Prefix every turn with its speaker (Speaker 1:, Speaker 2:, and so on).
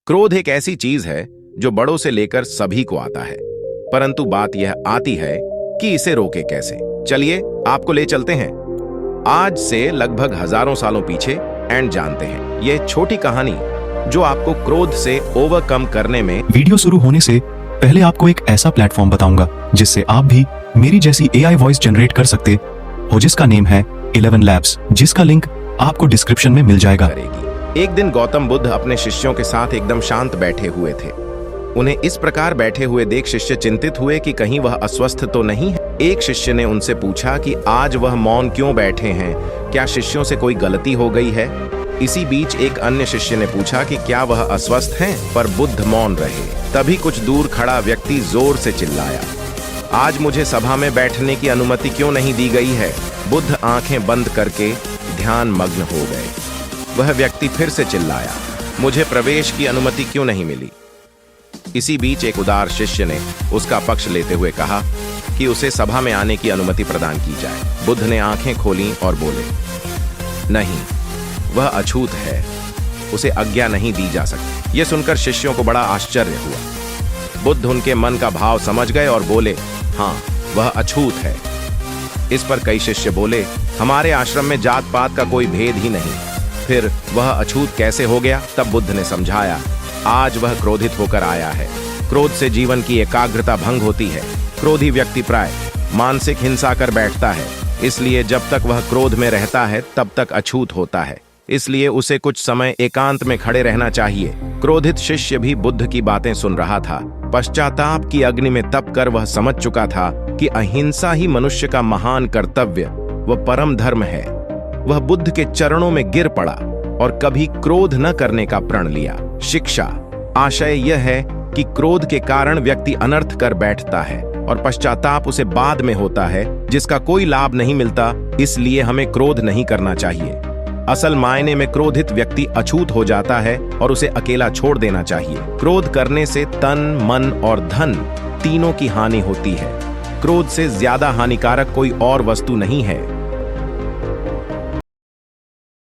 Speaker 1: क्रोध एक ऐसी चीज है जो बड़ों से लेकर सभी को आता है, परंतु बात यह आती है कि इसे रोके कैसे। चलिए आपको ले चलते हैं आज से लगभग हजारों सालों पीछे एंड जानते हैं यह छोटी कहानी जो आपको क्रोध से ओवरकम करने में।
Speaker 2: वीडियो शुरू होने से पहले आपको एक ऐसा प्लेटफॉर्म बताऊंगा जिससे आप भी मेरी जैसी AI वॉइस जनरेट कर सकते हो, जिसका नेम है 11 लैब्स, जिसका लिंक आपको डिस्क्रिप्शन में मिल जाएगा।
Speaker 1: एक दिन गौतम बुद्ध अपने शिष्यों के साथ एकदम शांत बैठे हुए थे। उन्हें इस प्रकार बैठे हुए देख शिष्य चिंतित हुए कि कहीं वह अस्वस्थ तो नहीं है। एक शिष्य ने उनसे पूछा कि आज वह मौन क्यों बैठे हैं, क्या शिष्यों से कोई गलती हो गई है। इसी बीच एक अन्य शिष्य ने पूछा कि क्या वह अस्वस्थ हैं, पर बुद्ध मौन रहे। तभी कुछ दूर खड़ा व्यक्ति जोर से चिल्लाया, आज मुझे सभा में बैठने की अनुमति क्यों नहीं दी गई है। बुद्ध आंखें बंद करके ध्यान मग्न हो गए। वह व्यक्ति फिर से चिल्लाया, मुझे प्रवेश की अनुमति क्यों नहीं मिली। इसी बीच एक उदार शिष्य ने उसका पक्ष लेते हुए कहा कि उसे सभा में आने की अनुमति प्रदान की जाए। बुद्ध ने आंखें खोलीं और बोले, नहीं, वह अछूत है, उसे आज्ञा नहीं दी जा सकती। यह सुनकर शिष्यों को बड़ा आश्चर्य हुआ। बुद्ध उनके मन का भाव समझ गए और बोले, हाँ, वह अछूत है। इस पर कई शिष्य बोले, हमारे आश्रम में जात पात का कोई भेद ही नहीं, फिर वह अछूत कैसे हो गया। तब बुद्ध ने समझाया, आज वह क्रोधित होकर आया है। क्रोध से जीवन की एकाग्रता भंग होती है। क्रोधी व्यक्ति प्राय मानसिक हिंसा कर बैठता है, इसलिए जब तक वह क्रोध में रहता है तब तक अछूत होता है। इसलिए उसे कुछ समय एकांत में खड़े रहना चाहिए। क्रोधित शिष्य भी बुद्ध की बातें सुन रहा था। पश्चाताप की अग्नि में तप कर वह समझ चुका था कि अहिंसा ही मनुष्य का महान कर्तव्य व परम धर्म है। वह बुद्ध के चरणों में गिर पड़ा और कभी क्रोध न करने का प्रण लिया। शिक्षा आशय यह है कि क्रोध के कारण व्यक्ति अनर्थ कर बैठता है और पश्चाताप उसे बाद में होता है, जिसका कोई लाभ नहीं मिलता। इसलिए हमें क्रोध नहीं करना चाहिए। असल मायने में क्रोधित व्यक्ति अछूत हो जाता है और उसे अकेला छोड़ देना चाहिए। क्रोध करने से तन, मन और धन तीनों की हानि होती है। क्रोध से ज्यादा हानिकारक कोई और वस्तु नहीं है।